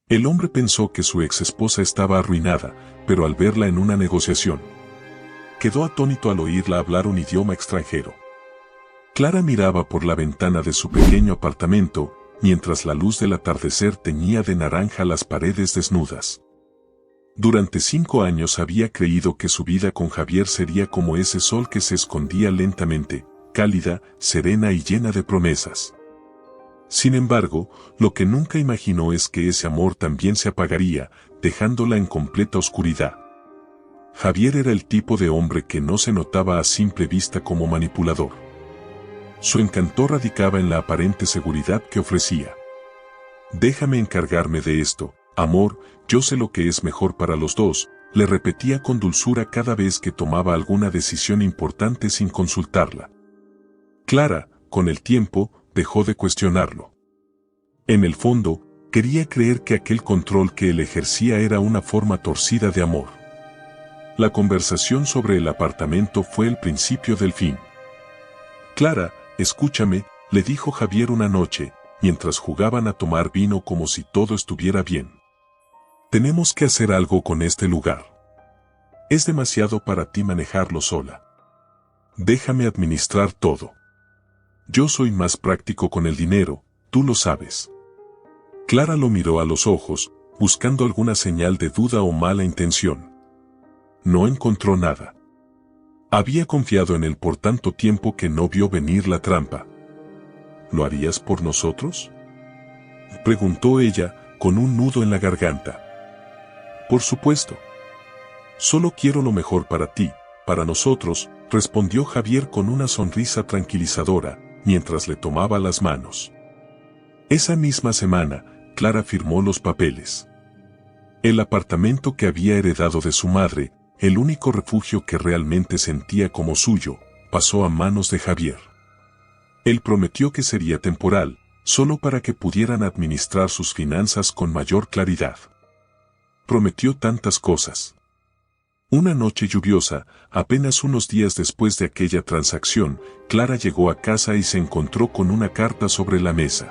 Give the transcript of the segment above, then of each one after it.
El hombre pensó que su ex esposa estaba arruinada, pero al verla en una negociación, quedó atónito al oírla hablar un idioma extranjero. Clara miraba por la ventana de su pequeño apartamento, mientras la luz del atardecer teñía de naranja las paredes desnudas. Durante 5 años había creído que su vida con Javier sería como ese sol que se escondía lentamente, cálida, serena y llena de promesas. Sin embargo, lo que nunca imaginó es que ese amor también se apagaría, dejándola en completa oscuridad. Javier era el tipo de hombre que no se notaba a simple vista como manipulador. Su encanto radicaba en la aparente seguridad que ofrecía. «Déjame encargarme de esto, amor, yo sé lo que es mejor para los dos», le repetía con dulzura cada vez que tomaba alguna decisión importante sin consultarla. Clara, con el tiempo, dejó de cuestionarlo. En el fondo, quería creer que aquel control que él ejercía era una forma torcida de amor. La conversación sobre el apartamento fue el principio del fin. «Clara, escúchame», le dijo Javier una noche, mientras jugaban a tomar vino como si todo estuviera bien. «Tenemos que hacer algo con este lugar. Es demasiado para ti manejarlo sola. Déjame administrar todo. Yo soy más práctico con el dinero, tú lo sabes». Clara lo miró a los ojos, buscando alguna señal de duda o mala intención. No encontró nada. Había confiado en él por tanto tiempo que no vio venir la trampa. «¿Lo harías por nosotros?», preguntó ella, con un nudo en la garganta. «Por supuesto. Solo quiero lo mejor para ti, para nosotros», respondió Javier con una sonrisa tranquilizadora, mientras le tomaba las manos. Esa misma semana, Clara firmó los papeles. El apartamento que había heredado de su madre, el único refugio que realmente sentía como suyo, pasó a manos de Javier. Él prometió que sería temporal, solo para que pudieran administrar sus finanzas con mayor claridad. Prometió tantas cosas. Una noche lluviosa, apenas unos días después de aquella transacción, Clara llegó a casa y se encontró con una carta sobre la mesa.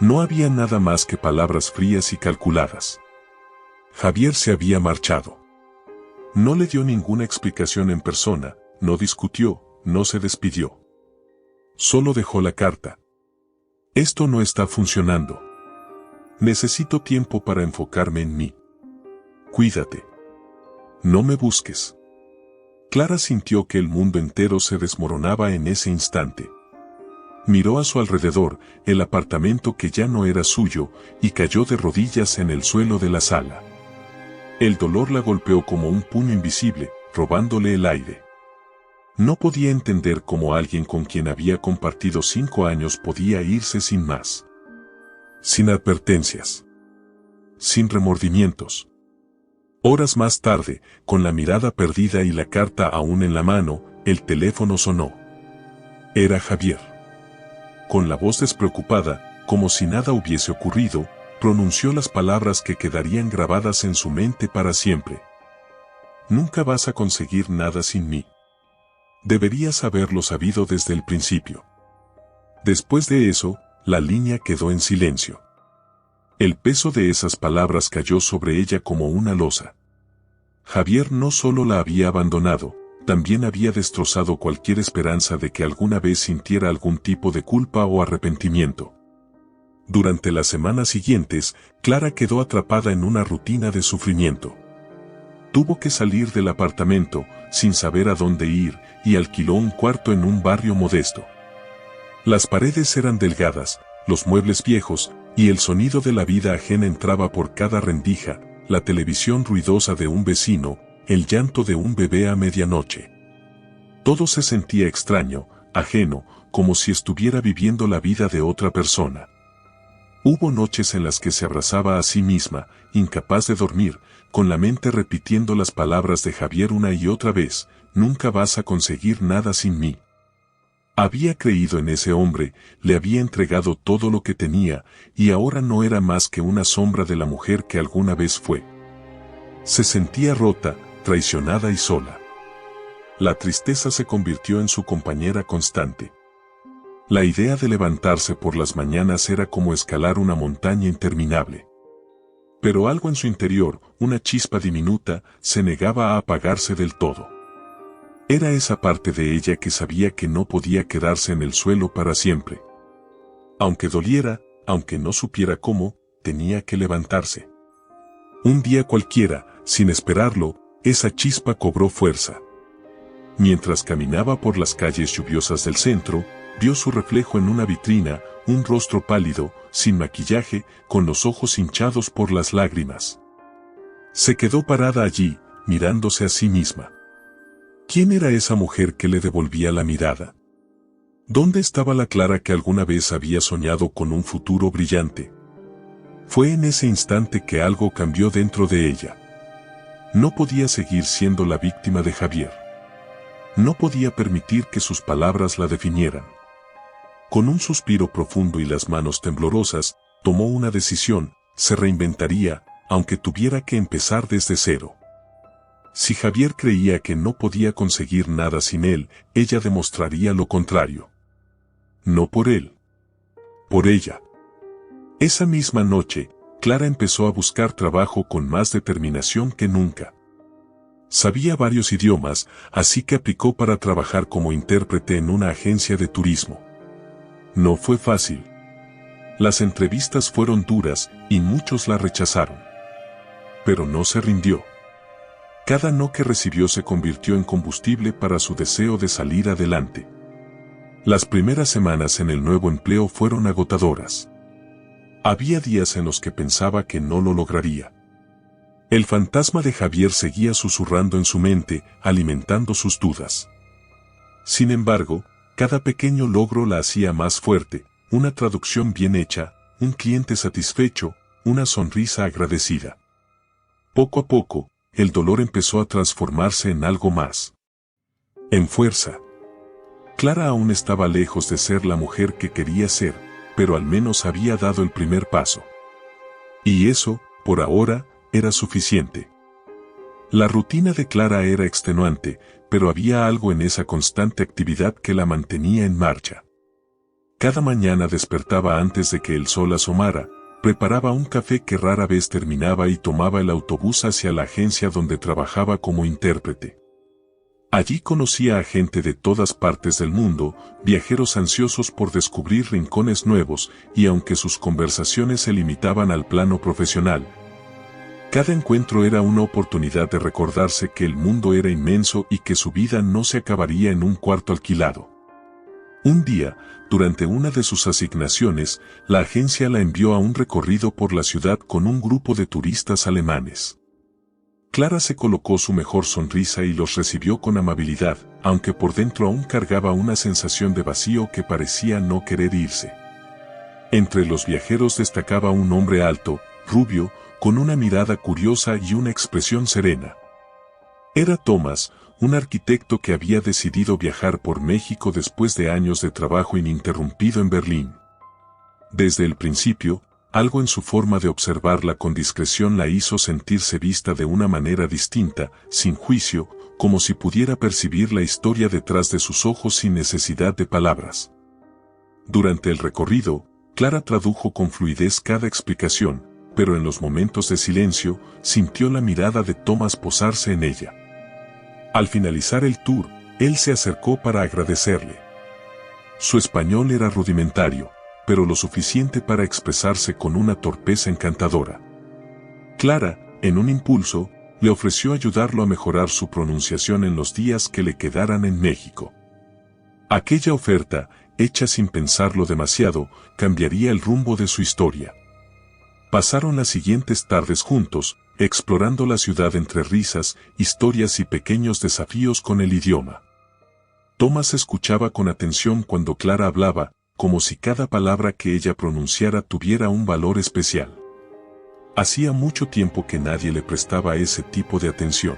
No había nada más que palabras frías y calculadas. Javier se había marchado. No le dio ninguna explicación en persona, no discutió, no se despidió. Solo dejó la carta. «Esto no está funcionando. Necesito tiempo para enfocarme en mí. Cuídate. No me busques». Clara sintió que el mundo entero se desmoronaba en ese instante. Miró a su alrededor, el apartamento que ya no era suyo, y cayó de rodillas en el suelo de la sala. El dolor la golpeó como un puño invisible, robándole el aire. No podía entender cómo alguien con quien había compartido 5 años podía irse sin más. Sin advertencias. Sin remordimientos. Horas más tarde, con la mirada perdida y la carta aún en la mano, el teléfono sonó. Era Javier. Con la voz despreocupada, como si nada hubiese ocurrido, pronunció las palabras que quedarían grabadas en su mente para siempre. «Nunca vas a conseguir nada sin mí. Deberías haberlo sabido desde el principio». Después de eso, la línea quedó en silencio. El peso de esas palabras cayó sobre ella como una losa. Javier no solo la había abandonado, también había destrozado cualquier esperanza de que alguna vez sintiera algún tipo de culpa o arrepentimiento. Durante las semanas siguientes, Clara quedó atrapada en una rutina de sufrimiento. Tuvo que salir del apartamento, sin saber a dónde ir, y alquiló un cuarto en un barrio modesto. Las paredes eran delgadas, los muebles viejos, y el sonido de la vida ajena entraba por cada rendija, la televisión ruidosa de un vecino, el llanto de un bebé a medianoche. Todo se sentía extraño, ajeno, como si estuviera viviendo la vida de otra persona. Hubo noches en las que se abrazaba a sí misma, incapaz de dormir, con la mente repitiendo las palabras de Javier una y otra vez: «Nunca vas a conseguir nada sin mí». Había creído en ese hombre, le había entregado todo lo que tenía, y ahora no era más que una sombra de la mujer que alguna vez fue. Se sentía rota, traicionada y sola. La tristeza se convirtió en su compañera constante. La idea de levantarse por las mañanas era como escalar una montaña interminable. Pero algo en su interior, una chispa diminuta, se negaba a apagarse del todo. Era esa parte de ella que sabía que no podía quedarse en el suelo para siempre. Aunque doliera, aunque no supiera cómo, tenía que levantarse. Un día cualquiera, sin esperarlo, esa chispa cobró fuerza. Mientras caminaba por las calles lluviosas del centro, vio su reflejo en una vitrina, un rostro pálido, sin maquillaje, con los ojos hinchados por las lágrimas. Se quedó parada allí, mirándose a sí misma. ¿Quién era esa mujer que le devolvía la mirada? ¿Dónde estaba la Clara que alguna vez había soñado con un futuro brillante? Fue en ese instante que algo cambió dentro de ella. No podía seguir siendo la víctima de Javier. No podía permitir que sus palabras la definieran. Con un suspiro profundo y las manos temblorosas, tomó una decisión: se reinventaría, aunque tuviera que empezar desde cero. Si Javier creía que no podía conseguir nada sin él, ella demostraría lo contrario. No por él. Por ella. Esa misma noche, Clara empezó a buscar trabajo con más determinación que nunca. Sabía varios idiomas, así que aplicó para trabajar como intérprete en una agencia de turismo. No fue fácil. Las entrevistas fueron duras y muchos la rechazaron. Pero no se rindió. Cada no que recibió se convirtió en combustible para su deseo de salir adelante. Las primeras semanas en el nuevo empleo fueron agotadoras. Había días en los que pensaba que no lo lograría. El fantasma de Javier seguía susurrando en su mente, alimentando sus dudas. Sin embargo, cada pequeño logro la hacía más fuerte: una traducción bien hecha, un cliente satisfecho, una sonrisa agradecida. Poco a poco, el dolor empezó a transformarse en algo más. En fuerza. Clara aún estaba lejos de ser la mujer que quería ser, pero al menos había dado el primer paso. Y eso, por ahora, era suficiente. La rutina de Clara era extenuante, pero había algo en esa constante actividad que la mantenía en marcha. Cada mañana despertaba antes de que el sol asomara, preparaba un café que rara vez terminaba y tomaba el autobús hacia la agencia donde trabajaba como intérprete. Allí conocía a gente de todas partes del mundo, viajeros ansiosos por descubrir rincones nuevos, y aunque sus conversaciones se limitaban al plano profesional, cada encuentro era una oportunidad de recordarse que el mundo era inmenso y que su vida no se acabaría en un cuarto alquilado. Un día, durante una de sus asignaciones, la agencia la envió a un recorrido por la ciudad con un grupo de turistas alemanes. Clara se colocó su mejor sonrisa y los recibió con amabilidad, aunque por dentro aún cargaba una sensación de vacío que parecía no querer irse. Entre los viajeros destacaba un hombre alto, rubio, con una mirada curiosa y una expresión serena. Era Thomas, un arquitecto que había decidido viajar por México después de años de trabajo ininterrumpido en Berlín. Desde el principio, algo en su forma de observarla con discreción la hizo sentirse vista de una manera distinta, sin juicio, como si pudiera percibir la historia detrás de sus ojos sin necesidad de palabras. Durante el recorrido, Clara tradujo con fluidez cada explicación, pero en los momentos de silencio, sintió la mirada de Thomas posarse en ella. Al finalizar el tour, él se acercó para agradecerle. Su español era rudimentario, pero lo suficiente para expresarse con una torpeza encantadora. Clara, en un impulso, le ofreció ayudarlo a mejorar su pronunciación en los días que le quedaran en México. Aquella oferta, hecha sin pensarlo demasiado, cambiaría el rumbo de su historia. Pasaron las siguientes tardes juntos, explorando la ciudad entre risas, historias y pequeños desafíos con el idioma. Thomas escuchaba con atención cuando Clara hablaba, como si cada palabra que ella pronunciara tuviera un valor especial. Hacía mucho tiempo que nadie le prestaba ese tipo de atención.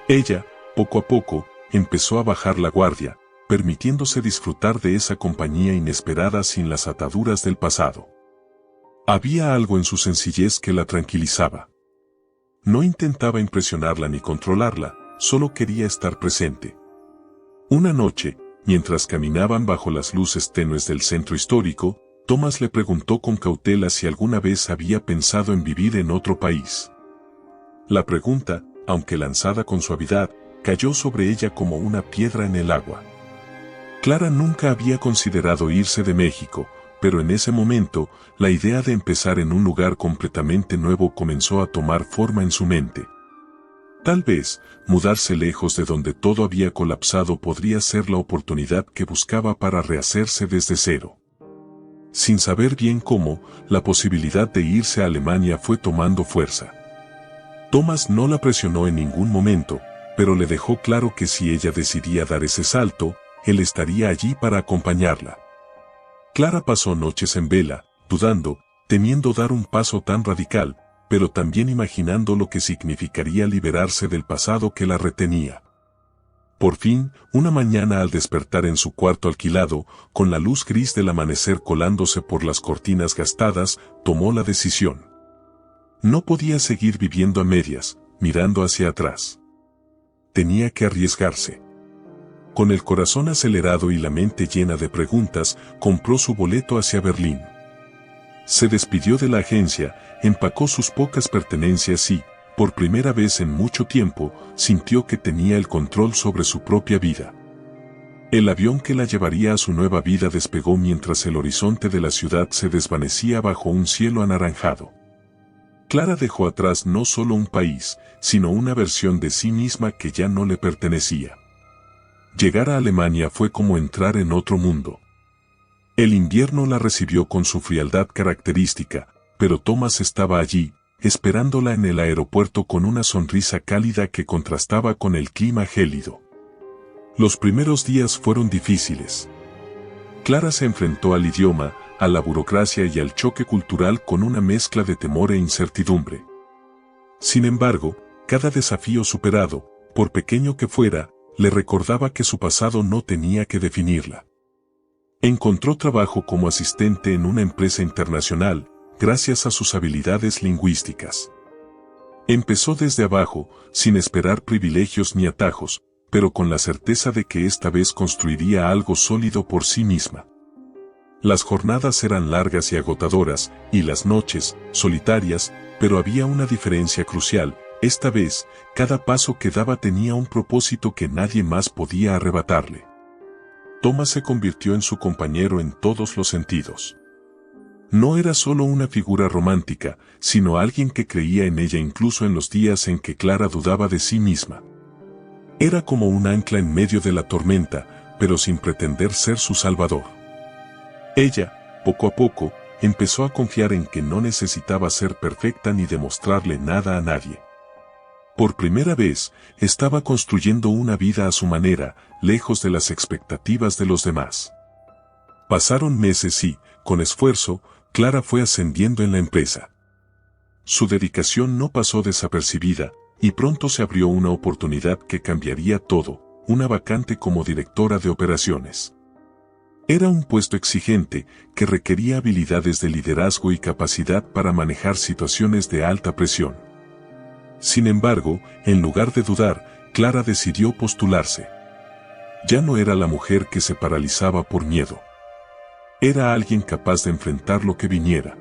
Ella, poco a poco, empezó a bajar la guardia, permitiéndose disfrutar de esa compañía inesperada sin las ataduras del pasado. Había algo en su sencillez que la tranquilizaba. No intentaba impresionarla ni controlarla, solo quería estar presente. Una noche, mientras caminaban bajo las luces tenues del centro histórico, Tomás le preguntó con cautela si alguna vez había pensado en vivir en otro país. La pregunta, aunque lanzada con suavidad, cayó sobre ella como una piedra en el agua. Clara nunca había considerado irse de México, pero en ese momento, la idea de empezar en un lugar completamente nuevo comenzó a tomar forma en su mente. Tal vez, mudarse lejos de donde todo había colapsado podría ser la oportunidad que buscaba para rehacerse desde cero. Sin saber bien cómo, la posibilidad de irse a Alemania fue tomando fuerza. Tomás no la presionó en ningún momento, pero le dejó claro que si ella decidía dar ese salto, él estaría allí para acompañarla. Clara pasó noches en vela, dudando, temiendo dar un paso tan radical, pero también imaginando lo que significaría liberarse del pasado que la retenía. Por fin, una mañana al despertar en su cuarto alquilado, con la luz gris del amanecer colándose por las cortinas gastadas, tomó la decisión. No podía seguir viviendo a medias, mirando hacia atrás. Tenía que arriesgarse. Con el corazón acelerado y la mente llena de preguntas, compró su boleto hacia Berlín. Se despidió de la agencia, empacó sus pocas pertenencias y, por primera vez en mucho tiempo, sintió que tenía el control sobre su propia vida. El avión que la llevaría a su nueva vida despegó mientras el horizonte de la ciudad se desvanecía bajo un cielo anaranjado. Clara dejó atrás no solo un país, sino una versión de sí misma que ya no le pertenecía. Llegar a Alemania fue como entrar en otro mundo. El invierno la recibió con su frialdad característica, pero Tomás estaba allí, esperándola en el aeropuerto con una sonrisa cálida que contrastaba con el clima gélido. Los primeros días fueron difíciles. Clara se enfrentó al idioma, a la burocracia y al choque cultural con una mezcla de temor e incertidumbre. Sin embargo, cada desafío superado, por pequeño que fuera, le recordaba que su pasado no tenía que definirla. Encontró trabajo como asistente en una empresa internacional, gracias a sus habilidades lingüísticas. Empezó desde abajo, sin esperar privilegios ni atajos, pero con la certeza de que esta vez construiría algo sólido por sí misma. Las jornadas eran largas y agotadoras, y las noches, solitarias, pero había una diferencia crucial. Esta vez, cada paso que daba tenía un propósito que nadie más podía arrebatarle. Tomás se convirtió en su compañero en todos los sentidos. No era solo una figura romántica, sino alguien que creía en ella incluso en los días en que Clara dudaba de sí misma. Era como un ancla en medio de la tormenta, pero sin pretender ser su salvador. Ella, poco a poco, empezó a confiar en que no necesitaba ser perfecta ni demostrarle nada a nadie. Por primera vez, estaba construyendo una vida a su manera, lejos de las expectativas de los demás. Pasaron meses y, con esfuerzo, Clara fue ascendiendo en la empresa. Su dedicación no pasó desapercibida, y pronto se abrió una oportunidad que cambiaría todo, una vacante como directora de operaciones. Era un puesto exigente, que requería habilidades de liderazgo y capacidad para manejar situaciones de alta presión. Sin embargo, en lugar de dudar, Clara decidió postularse. Ya no era la mujer que se paralizaba por miedo. Era alguien capaz de enfrentar lo que viniera.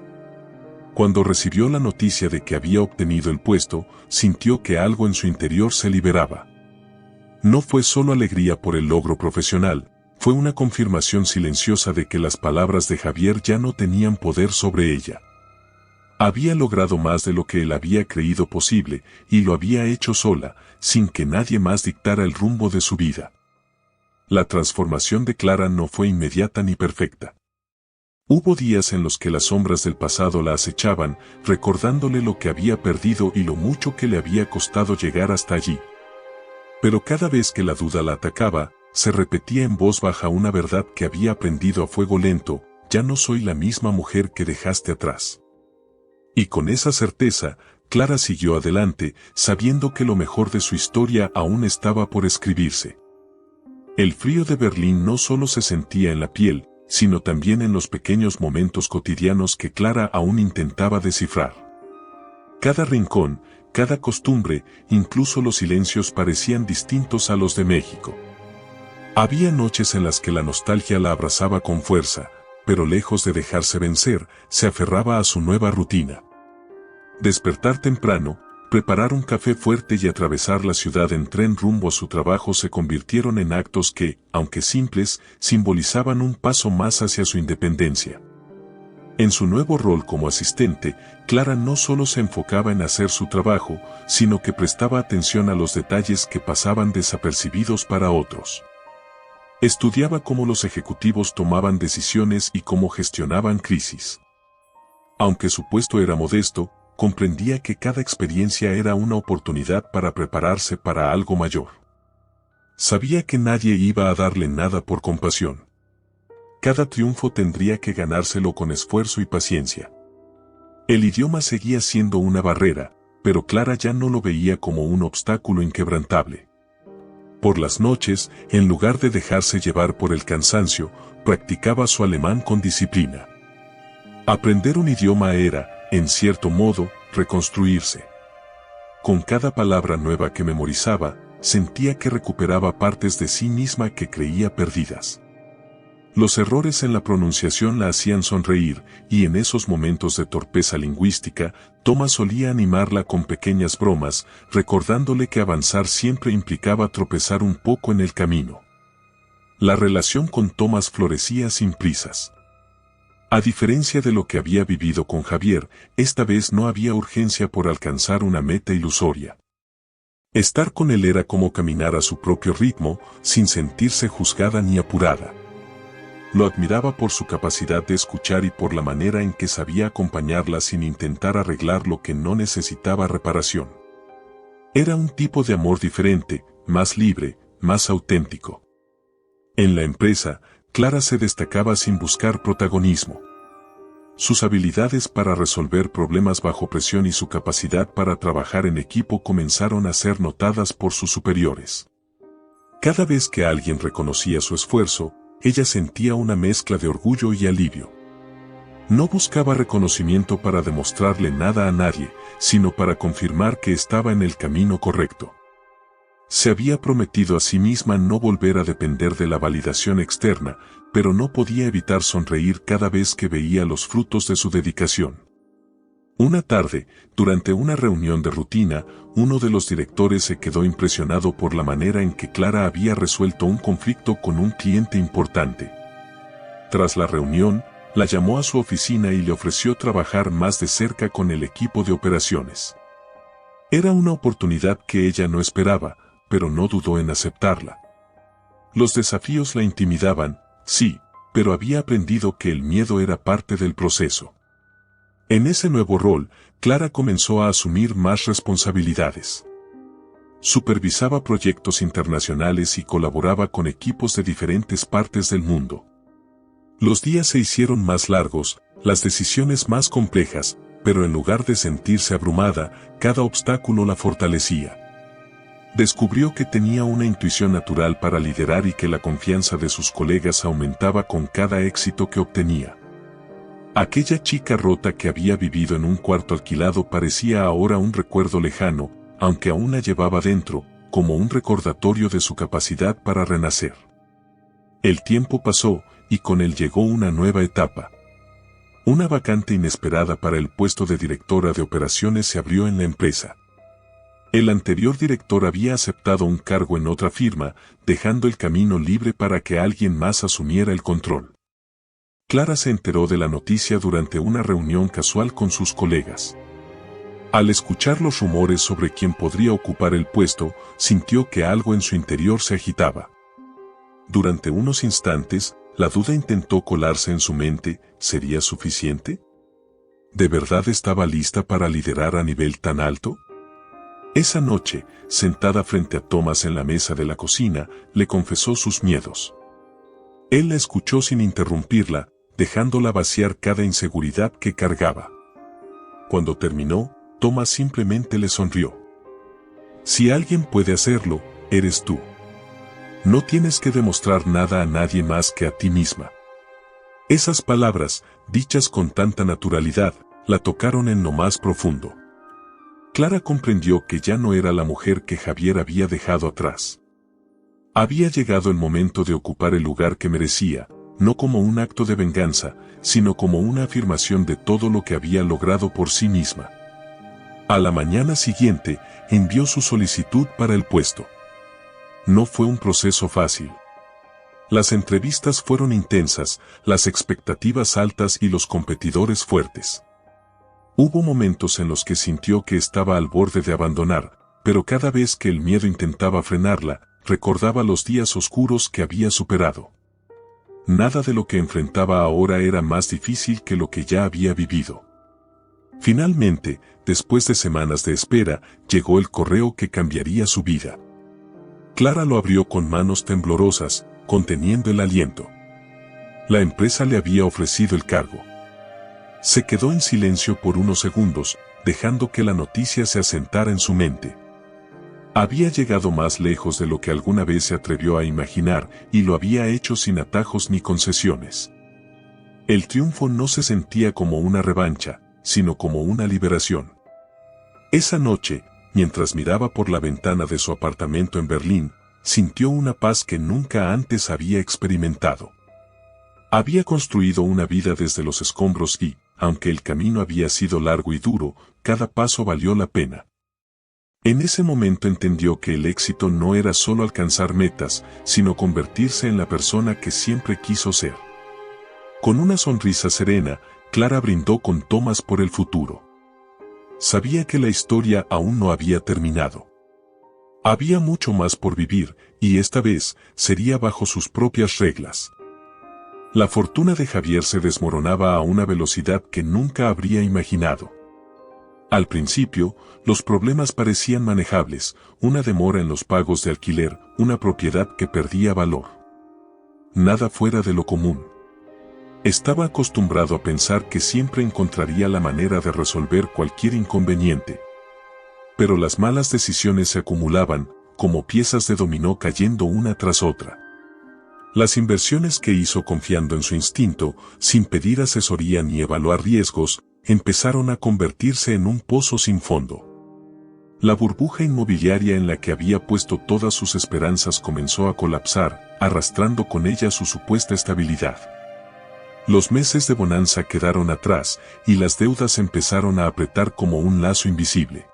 Cuando recibió la noticia de que había obtenido el puesto, sintió que algo en su interior se liberaba. No fue solo alegría por el logro profesional, fue una confirmación silenciosa de que las palabras de Javier ya no tenían poder sobre ella. Había logrado más de lo que él había creído posible, y lo había hecho sola, sin que nadie más dictara el rumbo de su vida. La transformación de Clara no fue inmediata ni perfecta. Hubo días en los que las sombras del pasado la acechaban, recordándole lo que había perdido y lo mucho que le había costado llegar hasta allí. Pero cada vez que la duda la atacaba, se repetía en voz baja una verdad que había aprendido a fuego lento: ya no soy la misma mujer que dejaste atrás. Y con esa certeza, Clara siguió adelante, sabiendo que lo mejor de su historia aún estaba por escribirse. El frío de Berlín no solo se sentía en la piel, sino también en los pequeños momentos cotidianos que Clara aún intentaba descifrar. Cada rincón, cada costumbre, incluso los silencios parecían distintos a los de México. Había noches en las que la nostalgia la abrazaba con fuerza, pero lejos de dejarse vencer, se aferraba a su nueva rutina. Despertar temprano, preparar un café fuerte y atravesar la ciudad en tren rumbo a su trabajo se convirtieron en actos que, aunque simples, simbolizaban un paso más hacia su independencia. En su nuevo rol como asistente, Clara no solo se enfocaba en hacer su trabajo, sino que prestaba atención a los detalles que pasaban desapercibidos para otros. Estudiaba cómo los ejecutivos tomaban decisiones y cómo gestionaban crisis. Aunque su puesto era modesto, comprendía que cada experiencia era una oportunidad para prepararse para algo mayor. Sabía que nadie iba a darle nada por compasión. Cada triunfo tendría que ganárselo con esfuerzo y paciencia. El idioma seguía siendo una barrera, pero Clara ya no lo veía como un obstáculo inquebrantable. Por las noches, en lugar de dejarse llevar por el cansancio, practicaba su alemán con disciplina. Aprender un idioma era, en cierto modo, reconstruirse. Con cada palabra nueva que memorizaba, sentía que recuperaba partes de sí misma que creía perdidas. Los errores en la pronunciación la hacían sonreír, y en esos momentos de torpeza lingüística, Thomas solía animarla con pequeñas bromas, recordándole que avanzar siempre implicaba tropezar un poco en el camino. La relación con Thomas florecía sin prisas. A diferencia de lo que había vivido con Javier, esta vez no había urgencia por alcanzar una meta ilusoria. Estar con él era como caminar a su propio ritmo, sin sentirse juzgada ni apurada. Lo admiraba por su capacidad de escuchar y por la manera en que sabía acompañarla sin intentar arreglar lo que no necesitaba reparación. Era un tipo de amor diferente, más libre, más auténtico. En la empresa, Clara se destacaba sin buscar protagonismo. Sus habilidades para resolver problemas bajo presión y su capacidad para trabajar en equipo comenzaron a ser notadas por sus superiores. Cada vez que alguien reconocía su esfuerzo, ella sentía una mezcla de orgullo y alivio. No buscaba reconocimiento para demostrarle nada a nadie, sino para confirmar que estaba en el camino correcto. Se había prometido a sí misma no volver a depender de la validación externa, pero no podía evitar sonreír cada vez que veía los frutos de su dedicación. Una tarde, durante una reunión de rutina, uno de los directores se quedó impresionado por la manera en que Clara había resuelto un conflicto con un cliente importante. Tras la reunión, la llamó a su oficina y le ofreció trabajar más de cerca con el equipo de operaciones. Era una oportunidad que ella no esperaba, pero no dudó en aceptarla. Los desafíos la intimidaban, sí, pero había aprendido que el miedo era parte del proceso. En ese nuevo rol, Clara comenzó a asumir más responsabilidades. Supervisaba proyectos internacionales y colaboraba con equipos de diferentes partes del mundo. Los días se hicieron más largos, las decisiones más complejas, pero en lugar de sentirse abrumada, cada obstáculo la fortalecía. Descubrió que tenía una intuición natural para liderar y que la confianza de sus colegas aumentaba con cada éxito que obtenía. Aquella chica rota que había vivido en un cuarto alquilado parecía ahora un recuerdo lejano, aunque aún la llevaba dentro, como un recordatorio de su capacidad para renacer. El tiempo pasó, y con él llegó una nueva etapa. Una vacante inesperada para el puesto de directora de operaciones se abrió en la empresa. El anterior director había aceptado un cargo en otra firma, dejando el camino libre para que alguien más asumiera el control. Clara se enteró de la noticia durante una reunión casual con sus colegas. Al escuchar los rumores sobre quién podría ocupar el puesto, sintió que algo en su interior se agitaba. Durante unos instantes, la duda intentó colarse en su mente, ¿sería suficiente? ¿De verdad estaba lista para liderar a nivel tan alto? Esa noche, sentada frente a Thomas en la mesa de la cocina, le confesó sus miedos. Él la escuchó sin interrumpirla, dejándola vaciar cada inseguridad que cargaba. Cuando terminó, Thomas simplemente le sonrió. Si alguien puede hacerlo, eres tú. No tienes que demostrar nada a nadie más que a ti misma. Esas palabras, dichas con tanta naturalidad, la tocaron en lo más profundo. Clara comprendió que ya no era la mujer que Javier había dejado atrás. Había llegado el momento de ocupar el lugar que merecía, no como un acto de venganza, sino como una afirmación de todo lo que había logrado por sí misma. A la mañana siguiente, envió su solicitud para el puesto. No fue un proceso fácil. Las entrevistas fueron intensas, las expectativas altas y los competidores fuertes. Hubo momentos en los que sintió que estaba al borde de abandonar, pero cada vez que el miedo intentaba frenarla, recordaba los días oscuros que había superado. Nada de lo que enfrentaba ahora era más difícil que lo que ya había vivido. Finalmente, después de semanas de espera, llegó el correo que cambiaría su vida. Clara lo abrió con manos temblorosas, conteniendo el aliento. La empresa le había ofrecido el cargo. Se quedó en silencio por unos segundos, dejando que la noticia se asentara en su mente. Había llegado más lejos de lo que alguna vez se atrevió a imaginar, y lo había hecho sin atajos ni concesiones. El triunfo no se sentía como una revancha, sino como una liberación. Esa noche, mientras miraba por la ventana de su apartamento en Berlín, sintió una paz que nunca antes había experimentado. Había construido una vida desde los escombros y, aunque el camino había sido largo y duro, cada paso valió la pena. En ese momento entendió que el éxito no era solo alcanzar metas, sino convertirse en la persona que siempre quiso ser. Con una sonrisa serena, Clara brindó con Thomas por el futuro. Sabía que la historia aún no había terminado. Había mucho más por vivir, y esta vez sería bajo sus propias reglas. La fortuna de Javier se desmoronaba a una velocidad que nunca habría imaginado. Al principio, los problemas parecían manejables, una demora en los pagos de alquiler, una propiedad que perdía valor. Nada fuera de lo común. Estaba acostumbrado a pensar que siempre encontraría la manera de resolver cualquier inconveniente. Pero las malas decisiones se acumulaban, como piezas de dominó cayendo una tras otra. Las inversiones que hizo confiando en su instinto, sin pedir asesoría ni evaluar riesgos, empezaron a convertirse en un pozo sin fondo. La burbuja inmobiliaria en la que había puesto todas sus esperanzas comenzó a colapsar, arrastrando con ella su supuesta estabilidad. Los meses de bonanza quedaron atrás, y las deudas empezaron a apretar como un lazo invisible.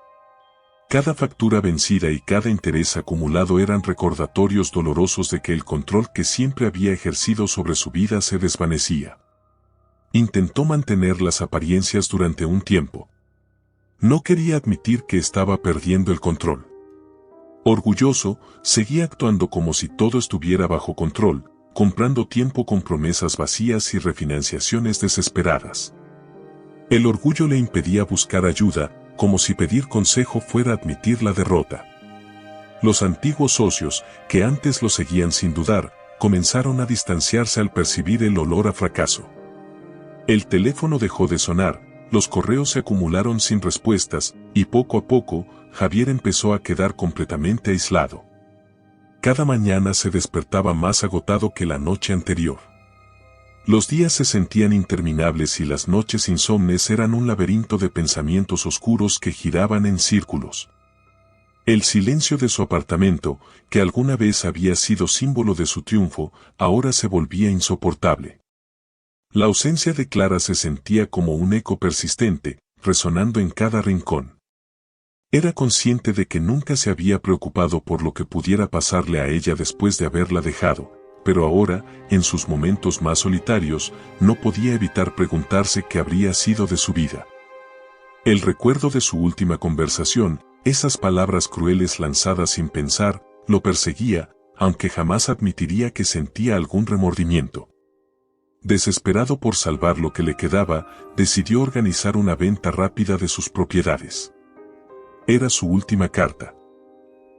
Cada factura vencida y cada interés acumulado eran recordatorios dolorosos de que el control que siempre había ejercido sobre su vida se desvanecía. Intentó mantener las apariencias durante un tiempo. No quería admitir que estaba perdiendo el control. Orgulloso, seguía actuando como si todo estuviera bajo control, comprando tiempo con promesas vacías y refinanciaciones desesperadas. El orgullo le impedía buscar ayuda, como si pedir consejo fuera admitir la derrota. Los antiguos socios, que antes lo seguían sin dudar, comenzaron a distanciarse al percibir el olor a fracaso. El teléfono dejó de sonar, los correos se acumularon sin respuestas, y poco a poco, Javier empezó a quedar completamente aislado. Cada mañana se despertaba más agotado que la noche anterior. Los días se sentían interminables y las noches insomnes eran un laberinto de pensamientos oscuros que giraban en círculos. El silencio de su apartamento, que alguna vez había sido símbolo de su triunfo, ahora se volvía insoportable. La ausencia de Clara se sentía como un eco persistente, resonando en cada rincón. Era consciente de que nunca se había preocupado por lo que pudiera pasarle a ella después de haberla dejado, pero ahora, en sus momentos más solitarios, no podía evitar preguntarse qué habría sido de su vida. El recuerdo de su última conversación, esas palabras crueles lanzadas sin pensar, lo perseguía, aunque jamás admitiría que sentía algún remordimiento. Desesperado por salvar lo que le quedaba, decidió organizar una venta rápida de sus propiedades. Era su última carta.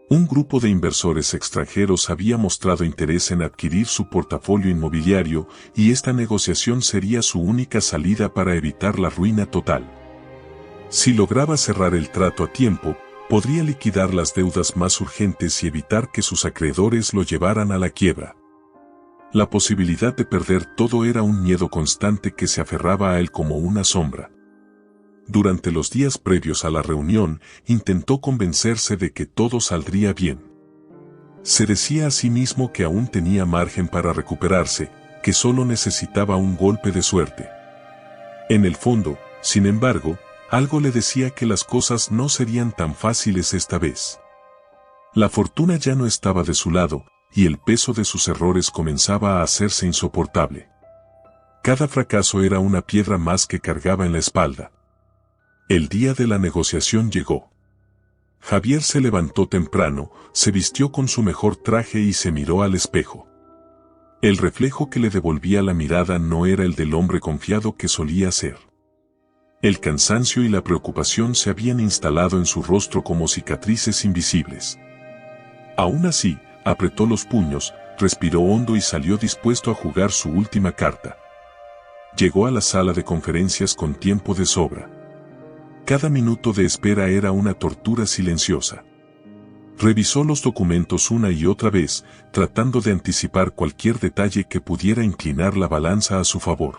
Un grupo de inversores extranjeros había mostrado interés en adquirir su portafolio inmobiliario y esta negociación sería su única salida para evitar la ruina total. Si lograba cerrar el trato a tiempo, podría liquidar las deudas más urgentes y evitar que sus acreedores lo llevaran a la quiebra. La posibilidad de perder todo era un miedo constante que se aferraba a él como una sombra. Durante los días previos a la reunión, intentó convencerse de que todo saldría bien. Se decía a sí mismo que aún tenía margen para recuperarse, que solo necesitaba un golpe de suerte. En el fondo, sin embargo, algo le decía que las cosas no serían tan fáciles esta vez. La fortuna ya no estaba de su lado, y el peso de sus errores comenzaba a hacerse insoportable. Cada fracaso era una piedra más que cargaba en la espalda. El día de la negociación llegó. Javier se levantó temprano, se vistió con su mejor traje y se miró al espejo. El reflejo que le devolvía la mirada no era el del hombre confiado que solía ser. El cansancio y la preocupación se habían instalado en su rostro como cicatrices invisibles. Aún así, apretó los puños, respiró hondo y salió dispuesto a jugar su última carta. Llegó a la sala de conferencias con tiempo de sobra. Cada minuto de espera era una tortura silenciosa. Revisó los documentos una y otra vez, tratando de anticipar cualquier detalle que pudiera inclinar la balanza a su favor.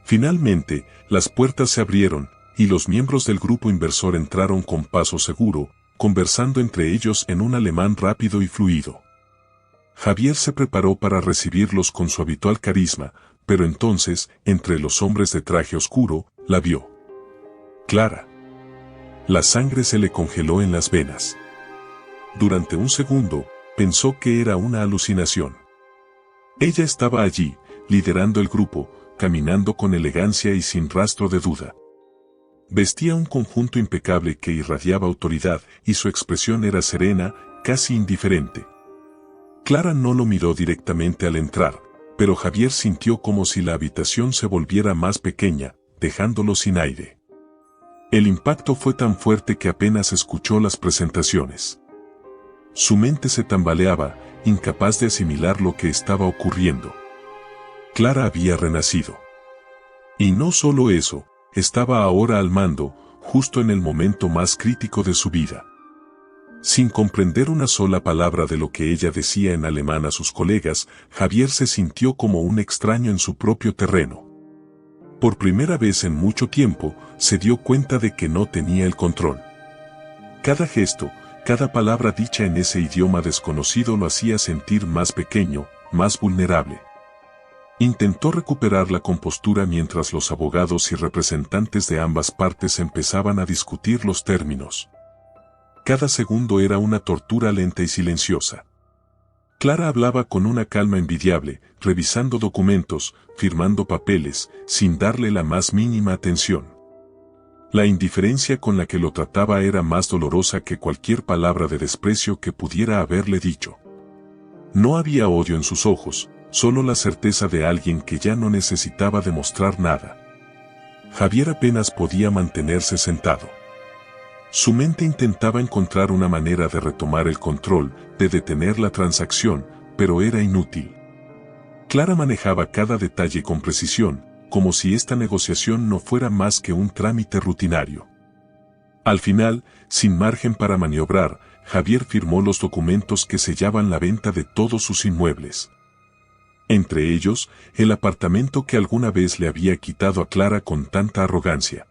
Finalmente, las puertas se abrieron, y los miembros del grupo inversor entraron con paso seguro, conversando entre ellos en un alemán rápido y fluido. Javier se preparó para recibirlos con su habitual carisma, pero entonces, entre los hombres de traje oscuro, la vio. Clara. La sangre se le congeló en las venas. Durante un segundo, pensó que era una alucinación. Ella estaba allí, liderando el grupo, caminando con elegancia y sin rastro de duda. Vestía un conjunto impecable que irradiaba autoridad y su expresión era serena, casi indiferente. Clara no lo miró directamente al entrar, pero Javier sintió como si la habitación se volviera más pequeña, dejándolo sin aire. El impacto fue tan fuerte que apenas escuchó las presentaciones. Su mente se tambaleaba, incapaz de asimilar lo que estaba ocurriendo. Clara había renacido. Y no solo eso, estaba ahora al mando, justo en el momento más crítico de su vida. Sin comprender una sola palabra de lo que ella decía en alemán a sus colegas, Javier se sintió como un extraño en su propio terreno. Por primera vez en mucho tiempo, se dio cuenta de que no tenía el control. Cada gesto, cada palabra dicha en ese idioma desconocido lo hacía sentir más pequeño, más vulnerable. Intentó recuperar la compostura mientras los abogados y representantes de ambas partes empezaban a discutir los términos. Cada segundo era una tortura lenta y silenciosa. Clara hablaba con una calma envidiable, revisando documentos, firmando papeles, sin darle la más mínima atención. La indiferencia con la que lo trataba era más dolorosa que cualquier palabra de desprecio que pudiera haberle dicho. No había odio en sus ojos, solo la certeza de alguien que ya no necesitaba demostrar nada. Javier apenas podía mantenerse sentado. Su mente intentaba encontrar una manera de retomar el control, de detener la transacción, pero era inútil. Clara manejaba cada detalle con precisión, como si esta negociación no fuera más que un trámite rutinario. Al final, sin margen para maniobrar, Javier firmó los documentos que sellaban la venta de todos sus inmuebles. Entre ellos, el apartamento que alguna vez le había quitado a Clara con tanta arrogancia.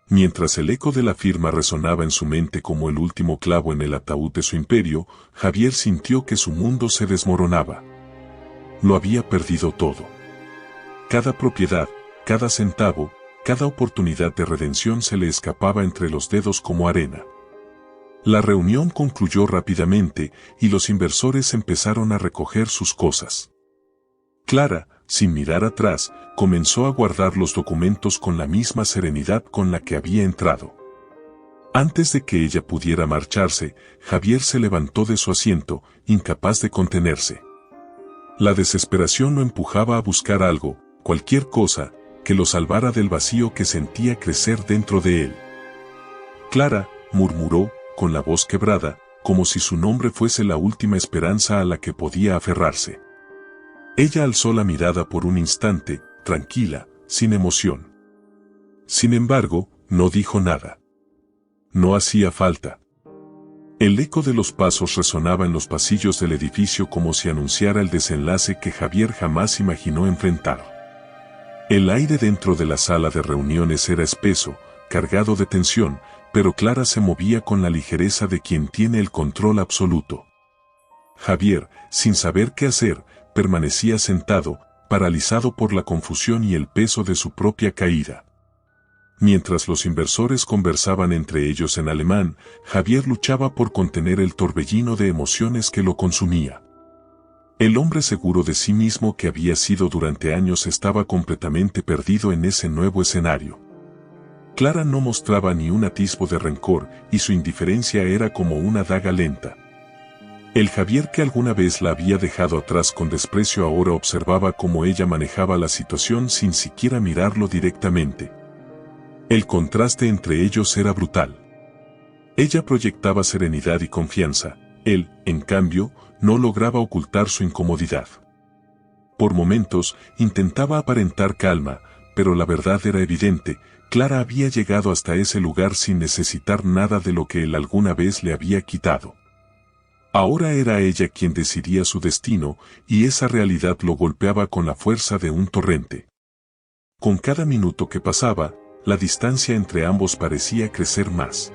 Mientras el eco de la firma resonaba en su mente como el último clavo en el ataúd de su imperio, Javier sintió que su mundo se desmoronaba. Lo había perdido todo. Cada propiedad, cada centavo, cada oportunidad de redención se le escapaba entre los dedos como arena. La reunión concluyó rápidamente y los inversores empezaron a recoger sus cosas. Clara, sin mirar atrás, comenzó a guardar los documentos con la misma serenidad con la que había entrado. Antes de que ella pudiera marcharse, Javier se levantó de su asiento, incapaz de contenerse. La desesperación lo empujaba a buscar algo, cualquier cosa, que lo salvara del vacío que sentía crecer dentro de él. Clara, murmuró, con la voz quebrada, como si su nombre fuese la última esperanza a la que podía aferrarse. Ella alzó la mirada por un instante, tranquila, sin emoción. Sin embargo, no dijo nada. No hacía falta. El eco de los pasos resonaba en los pasillos del edificio como si anunciara el desenlace que Javier jamás imaginó enfrentar. El aire dentro de la sala de reuniones era espeso, cargado de tensión, pero Clara se movía con la ligereza de quien tiene el control absoluto. Javier, sin saber qué hacer, permanecía sentado, paralizado por la confusión y el peso de su propia caída. Mientras los inversores conversaban entre ellos en alemán, Javier luchaba por contener el torbellino de emociones que lo consumía. El hombre seguro de sí mismo que había sido durante años estaba completamente perdido en ese nuevo escenario. Clara no mostraba ni un atisbo de rencor y su indiferencia era como una daga lenta. El Javier que alguna vez la había dejado atrás con desprecio ahora observaba cómo ella manejaba la situación sin siquiera mirarlo directamente. El contraste entre ellos era brutal. Ella proyectaba serenidad y confianza, él, en cambio, no lograba ocultar su incomodidad. Por momentos, intentaba aparentar calma, pero la verdad era evidente. Clara había llegado hasta ese lugar sin necesitar nada de lo que él alguna vez le había quitado. Ahora era ella quien decidía su destino, y esa realidad lo golpeaba con la fuerza de un torrente. Con cada minuto que pasaba, la distancia entre ambos parecía crecer más.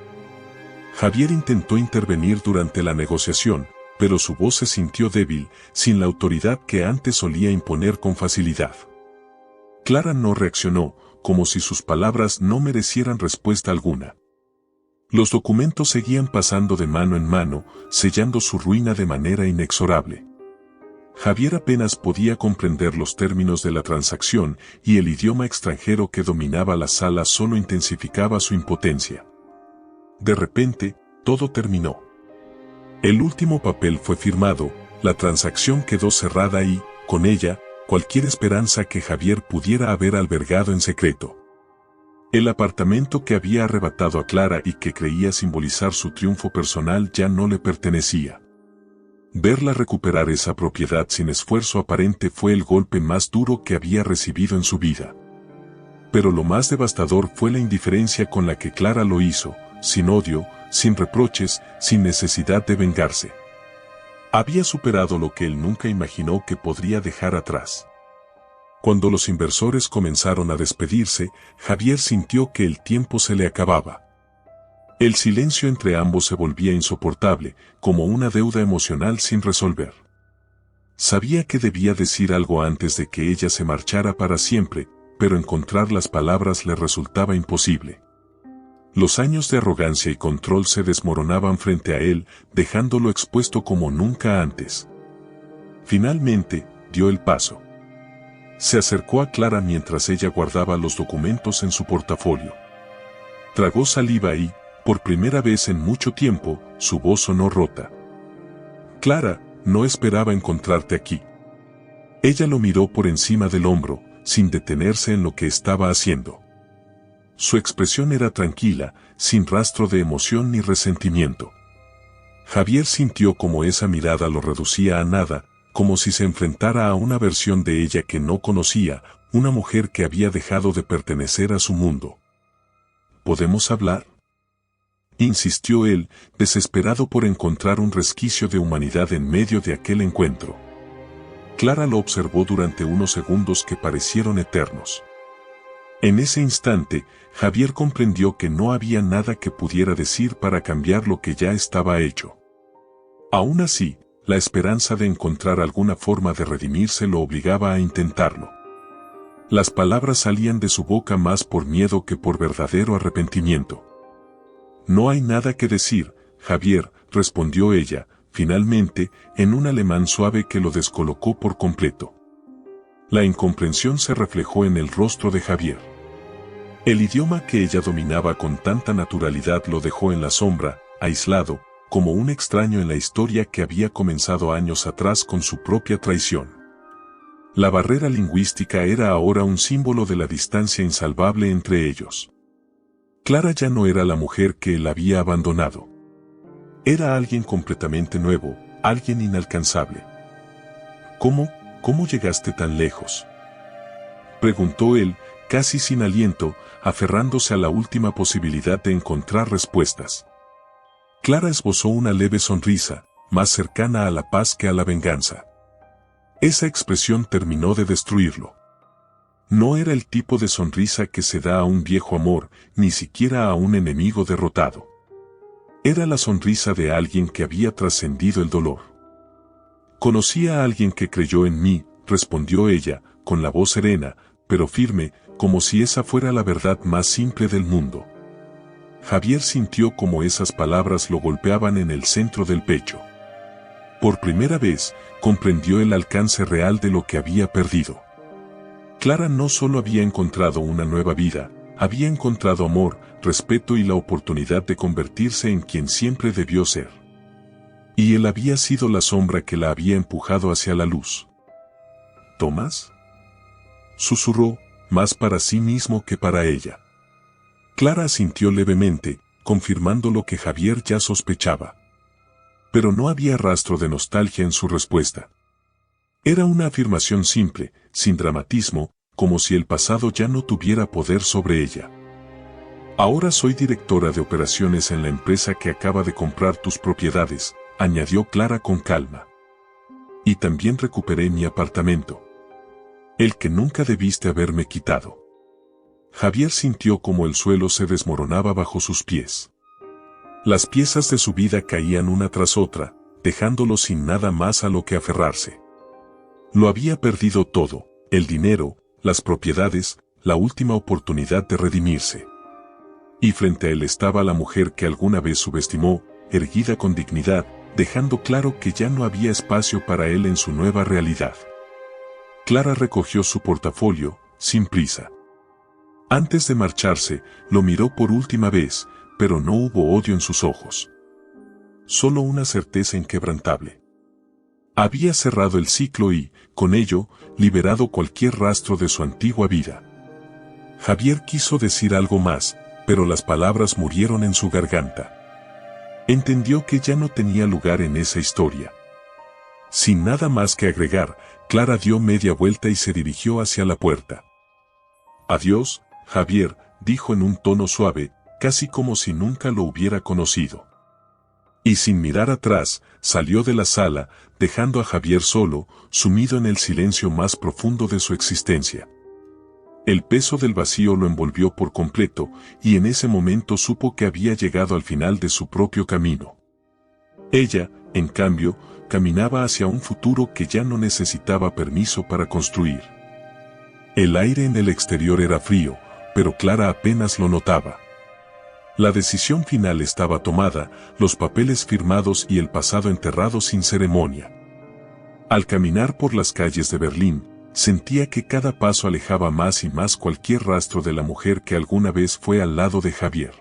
Javier intentó intervenir durante la negociación, pero su voz se sintió débil, sin la autoridad que antes solía imponer con facilidad. Clara no reaccionó, como si sus palabras no merecieran respuesta alguna. Los documentos seguían pasando de mano en mano, sellando su ruina de manera inexorable. Javier apenas podía comprender los términos de la transacción y el idioma extranjero que dominaba la sala solo intensificaba su impotencia. De repente, todo terminó. El último papel fue firmado, la transacción quedó cerrada y, con ella, cualquier esperanza que Javier pudiera haber albergado en secreto. El apartamento que había arrebatado a Clara y que creía simbolizar su triunfo personal ya no le pertenecía. Verla recuperar esa propiedad sin esfuerzo aparente fue el golpe más duro que había recibido en su vida. Pero lo más devastador fue la indiferencia con la que Clara lo hizo, sin odio, sin reproches, sin necesidad de vengarse. Había superado lo que él nunca imaginó que podría dejar atrás. Cuando los inversores comenzaron a despedirse, Javier sintió que el tiempo se le acababa. El silencio entre ambos se volvía insoportable, como una deuda emocional sin resolver. Sabía que debía decir algo antes de que ella se marchara para siempre, pero encontrar las palabras le resultaba imposible. Los años de arrogancia y control se desmoronaban frente a él, dejándolo expuesto como nunca antes. Finalmente, dio el paso. Se acercó a Clara mientras ella guardaba los documentos en su portafolio. Tragó saliva y, por primera vez en mucho tiempo, su voz sonó rota. Clara, no esperaba encontrarte aquí. Ella lo miró por encima del hombro, sin detenerse en lo que estaba haciendo. Su expresión era tranquila, sin rastro de emoción ni resentimiento. Javier sintió como esa mirada lo reducía a nada, como si se enfrentara a una versión de ella que no conocía, una mujer que había dejado de pertenecer a su mundo. ¿Podemos hablar?, insistió él, desesperado por encontrar un resquicio de humanidad en medio de aquel encuentro. Clara lo observó durante unos segundos que parecieron eternos. En ese instante, Javier comprendió que no había nada que pudiera decir para cambiar lo que ya estaba hecho. Aún así, la esperanza de encontrar alguna forma de redimirse lo obligaba a intentarlo. Las palabras salían de su boca más por miedo que por verdadero arrepentimiento. No hay nada que decir, Javier, respondió ella, finalmente, en un alemán suave que lo descolocó por completo. La incomprensión se reflejó en el rostro de Javier. El idioma que ella dominaba con tanta naturalidad lo dejó en la sombra, aislado, como un extraño en la historia que había comenzado años atrás con su propia traición. La barrera lingüística era ahora un símbolo de la distancia insalvable entre ellos. Clara ya no era la mujer que él había abandonado. Era alguien completamente nuevo, alguien inalcanzable. ¿Cómo llegaste tan lejos?, preguntó él, casi sin aliento, aferrándose a la última posibilidad de encontrar respuestas. Clara esbozó una leve sonrisa, más cercana a la paz que a la venganza. Esa expresión terminó de destruirlo. No era el tipo de sonrisa que se da a un viejo amor, ni siquiera a un enemigo derrotado. Era la sonrisa de alguien que había trascendido el dolor. Conocí a alguien que creyó en mí, respondió ella, con la voz serena, pero firme, como si esa fuera la verdad más simple del mundo. Javier sintió como esas palabras lo golpeaban en el centro del pecho. Por primera vez, comprendió el alcance real de lo que había perdido. Clara no solo había encontrado una nueva vida, había encontrado amor, respeto y la oportunidad de convertirse en quien siempre debió ser. Y él había sido la sombra que la había empujado hacia la luz. ¿Tomás?, susurró, más para sí mismo que para ella. Clara asintió levemente, confirmando lo que Javier ya sospechaba. Pero no había rastro de nostalgia en su respuesta. Era una afirmación simple, sin dramatismo, como si el pasado ya no tuviera poder sobre ella. Ahora soy directora de operaciones en la empresa que acaba de comprar tus propiedades, añadió Clara con calma. Y también recuperé mi apartamento. El que nunca debiste haberme quitado. Javier sintió como el suelo se desmoronaba bajo sus pies. Las piezas de su vida caían una tras otra, dejándolo sin nada más a lo que aferrarse. Lo había perdido todo, el dinero, las propiedades, la última oportunidad de redimirse. Y frente a él estaba la mujer que alguna vez subestimó, erguida con dignidad, dejando claro que ya no había espacio para él en su nueva realidad. Clara recogió su portafolio, sin prisa. Antes de marcharse, lo miró por última vez, pero no hubo odio en sus ojos. Solo una certeza inquebrantable. Había cerrado el ciclo y, con ello, liberado cualquier rastro de su antigua vida. Javier quiso decir algo más, pero las palabras murieron en su garganta. Entendió que ya no tenía lugar en esa historia. Sin nada más que agregar, Clara dio media vuelta y se dirigió hacia la puerta. Adiós, Javier, dijo en un tono suave, casi como si nunca lo hubiera conocido. Y sin mirar atrás, salió de la sala, dejando a Javier solo, sumido en el silencio más profundo de su existencia. El peso del vacío lo envolvió por completo, y en ese momento supo que había llegado al final de su propio camino. Ella, en cambio, caminaba hacia un futuro que ya no necesitaba permiso para construir. El aire en el exterior era frío, pero Clara apenas lo notaba. La decisión final estaba tomada, los papeles firmados y el pasado enterrado sin ceremonia. Al caminar por las calles de Berlín, sentía que cada paso alejaba más y más cualquier rastro de la mujer que alguna vez fue al lado de Javier.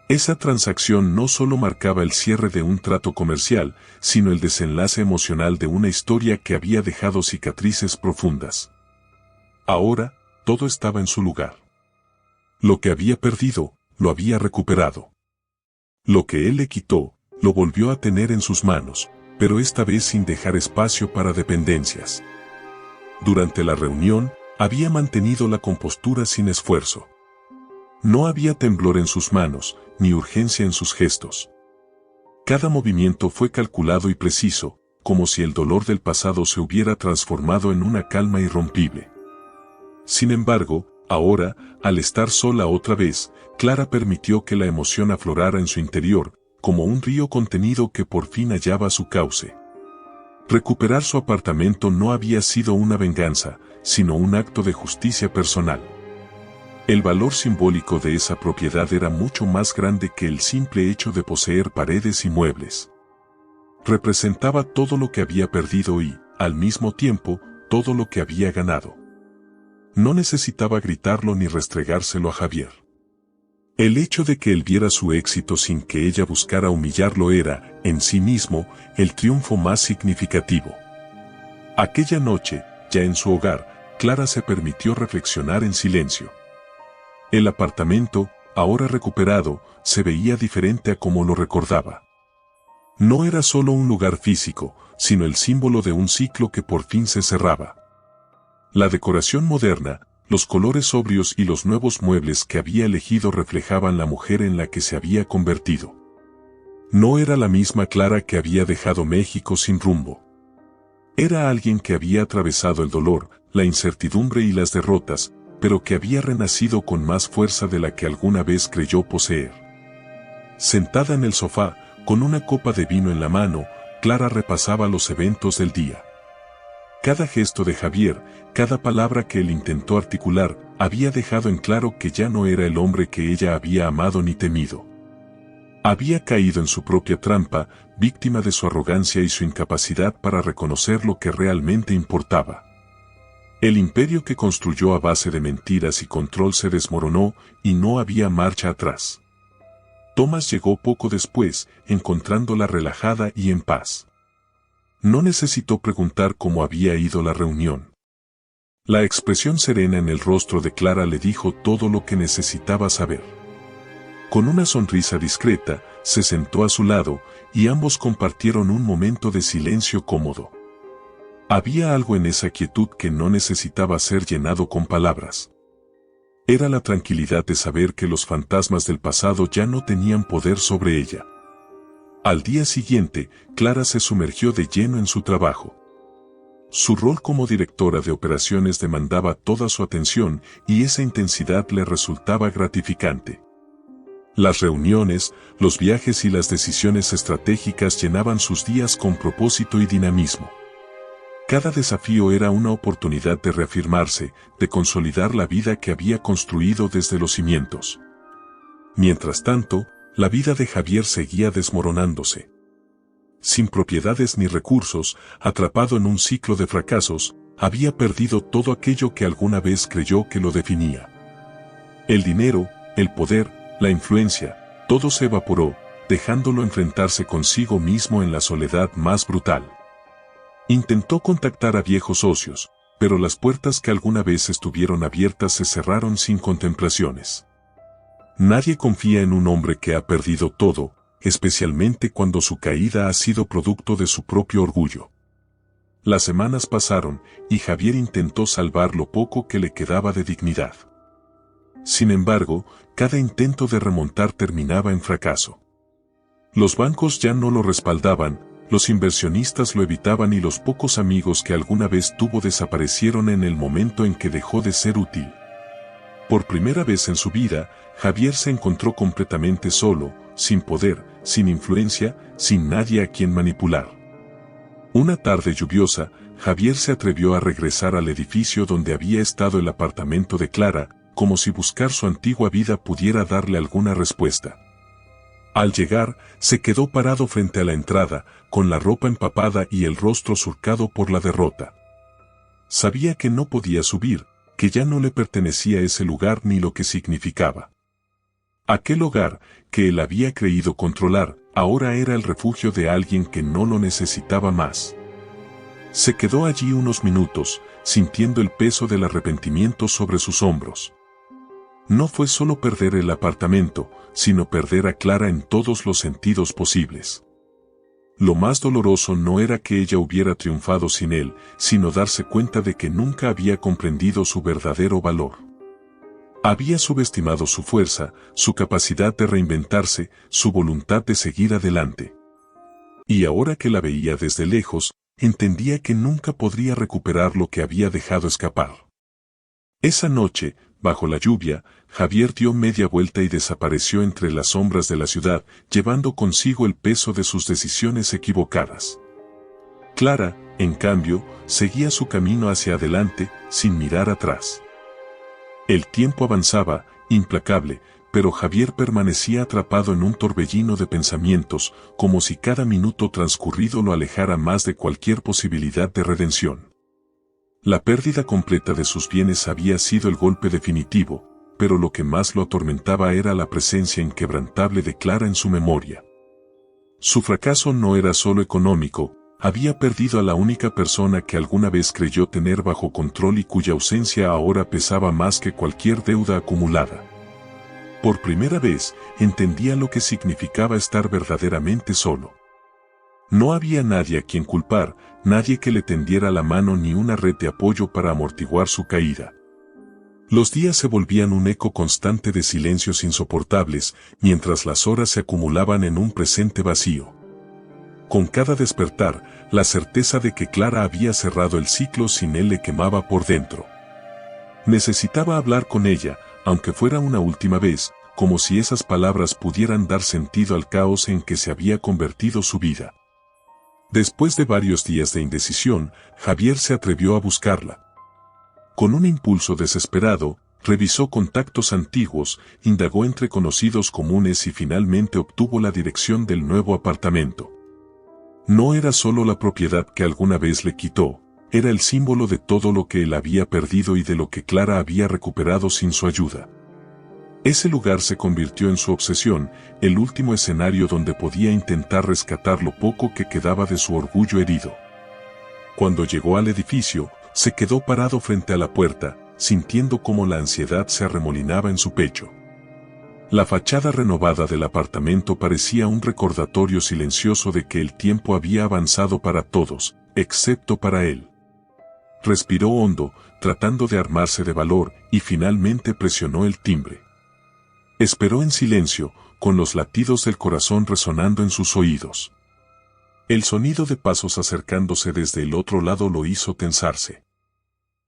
Esa transacción no solo marcaba el cierre de un trato comercial, sino el desenlace emocional de una historia que había dejado cicatrices profundas. Ahora, todo estaba en su lugar. Lo que había perdido, lo había recuperado. Lo que él le quitó, lo volvió a tener en sus manos, pero esta vez sin dejar espacio para dependencias. Durante la reunión, había mantenido la compostura sin esfuerzo. No había temblor en sus manos, ni urgencia en sus gestos. Cada movimiento fue calculado y preciso, como si el dolor del pasado se hubiera transformado en una calma irrompible. Sin embargo, ahora, al estar sola otra vez, Clara permitió que la emoción aflorara en su interior, como un río contenido que por fin hallaba su cauce. Recuperar su apartamento no había sido una venganza, sino un acto de justicia personal. El valor simbólico de esa propiedad era mucho más grande que el simple hecho de poseer paredes y muebles. Representaba todo lo que había perdido y, al mismo tiempo, todo lo que había ganado. No necesitaba gritarlo ni restregárselo a Javier. El hecho de que él viera su éxito sin que ella buscara humillarlo era, en sí mismo, el triunfo más significativo. Aquella noche, ya en su hogar, Clara se permitió reflexionar en silencio. El apartamento, ahora recuperado, se veía diferente a como lo recordaba. No era solo un lugar físico, sino el símbolo de un ciclo que por fin se cerraba. La decoración moderna, los colores sobrios y los nuevos muebles que había elegido reflejaban la mujer en la que se había convertido. No era la misma Clara que había dejado México sin rumbo. Era alguien que había atravesado el dolor, la incertidumbre y las derrotas, pero que había renacido con más fuerza de la que alguna vez creyó poseer. Sentada en el sofá, con una copa de vino en la mano, Clara repasaba los eventos del día. Cada gesto de Javier, cada palabra que él intentó articular, había dejado en claro que ya no era el hombre que ella había amado ni temido. Había caído en su propia trampa, víctima de su arrogancia y su incapacidad para reconocer lo que realmente importaba. El imperio que construyó a base de mentiras y control se desmoronó y no había marcha atrás. Thomas llegó poco después, encontrándola relajada y en paz. No necesitó preguntar cómo había ido la reunión. La expresión serena en el rostro de Clara le dijo todo lo que necesitaba saber. Con una sonrisa discreta, se sentó a su lado, y ambos compartieron un momento de silencio cómodo. Había algo en esa quietud que no necesitaba ser llenado con palabras. Era la tranquilidad de saber que los fantasmas del pasado ya no tenían poder sobre ella. Al día siguiente, Clara se sumergió de lleno en su trabajo. Su rol como directora de operaciones demandaba toda su atención y esa intensidad le resultaba gratificante. Las reuniones, los viajes y las decisiones estratégicas llenaban sus días con propósito y dinamismo. Cada desafío era una oportunidad de reafirmarse, de consolidar la vida que había construido desde los cimientos. Mientras tanto, la vida de Javier seguía desmoronándose. Sin propiedades ni recursos, atrapado en un ciclo de fracasos, había perdido todo aquello que alguna vez creyó que lo definía. El dinero, el poder, la influencia, todo se evaporó, dejándolo enfrentarse consigo mismo en la soledad más brutal. Intentó contactar a viejos socios, pero las puertas que alguna vez estuvieron abiertas se cerraron sin contemplaciones. Nadie confía en un hombre que ha perdido todo, especialmente cuando su caída ha sido producto de su propio orgullo. Las semanas pasaron, y Javier intentó salvar lo poco que le quedaba de dignidad. Sin embargo, cada intento de remontar terminaba en fracaso. Los bancos ya no lo respaldaban, los inversionistas lo evitaban y los pocos amigos que alguna vez tuvo desaparecieron en el momento en que dejó de ser útil. Por primera vez en su vida, Javier se encontró completamente solo, sin poder, sin influencia, sin nadie a quien manipular. Una tarde lluviosa, Javier se atrevió a regresar al edificio donde había estado el apartamento de Clara, como si buscar su antigua vida pudiera darle alguna respuesta. Al llegar, se quedó parado frente a la entrada, con la ropa empapada y el rostro surcado por la derrota. Sabía que no podía subir, que ya no le pertenecía ese lugar ni lo que significaba. Aquel hogar, que él había creído controlar, ahora era el refugio de alguien que no lo necesitaba más. Se quedó allí unos minutos, sintiendo el peso del arrepentimiento sobre sus hombros. No fue solo perder el apartamento, sino perder a Clara en todos los sentidos posibles. Lo más doloroso no era que ella hubiera triunfado sin él, sino darse cuenta de que nunca había comprendido su verdadero valor. Había subestimado su fuerza, su capacidad de reinventarse, su voluntad de seguir adelante. Y ahora que la veía desde lejos, entendía que nunca podría recuperar lo que había dejado escapar. Esa noche, bajo la lluvia, Javier dio media vuelta y desapareció entre las sombras de la ciudad, llevando consigo el peso de sus decisiones equivocadas. Clara, en cambio, seguía su camino hacia adelante, sin mirar atrás. El tiempo avanzaba, implacable, pero Javier permanecía atrapado en un torbellino de pensamientos, como si cada minuto transcurrido lo alejara más de cualquier posibilidad de redención. La pérdida completa de sus bienes había sido el golpe definitivo, pero lo que más lo atormentaba era la presencia inquebrantable de Clara en su memoria. Su fracaso no era solo económico, había perdido a la única persona que alguna vez creyó tener bajo control y cuya ausencia ahora pesaba más que cualquier deuda acumulada. Por primera vez, entendía lo que significaba estar verdaderamente solo. No había nadie a quien culpar, nadie que le tendiera la mano ni una red de apoyo para amortiguar su caída. Los días se volvían un eco constante de silencios insoportables, mientras las horas se acumulaban en un presente vacío. Con cada despertar, la certeza de que Clara había cerrado el ciclo sin él le quemaba por dentro. Necesitaba hablar con ella, aunque fuera una última vez, como si esas palabras pudieran dar sentido al caos en que se había convertido su vida. Después de varios días de indecisión, Javier se atrevió a buscarla. Con un impulso desesperado, revisó contactos antiguos, indagó entre conocidos comunes y finalmente obtuvo la dirección del nuevo apartamento. No era solo la propiedad que alguna vez le quitó, era el símbolo de todo lo que él había perdido y de lo que Clara había recuperado sin su ayuda. Ese lugar se convirtió en su obsesión, el último escenario donde podía intentar rescatar lo poco que quedaba de su orgullo herido. Cuando llegó al edificio, se quedó parado frente a la puerta, sintiendo cómo la ansiedad se arremolinaba en su pecho. La fachada renovada del apartamento parecía un recordatorio silencioso de que el tiempo había avanzado para todos, excepto para él. Respiró hondo, tratando de armarse de valor, y finalmente presionó el timbre. Esperó en silencio, con los latidos del corazón resonando en sus oídos. El sonido de pasos acercándose desde el otro lado lo hizo tensarse.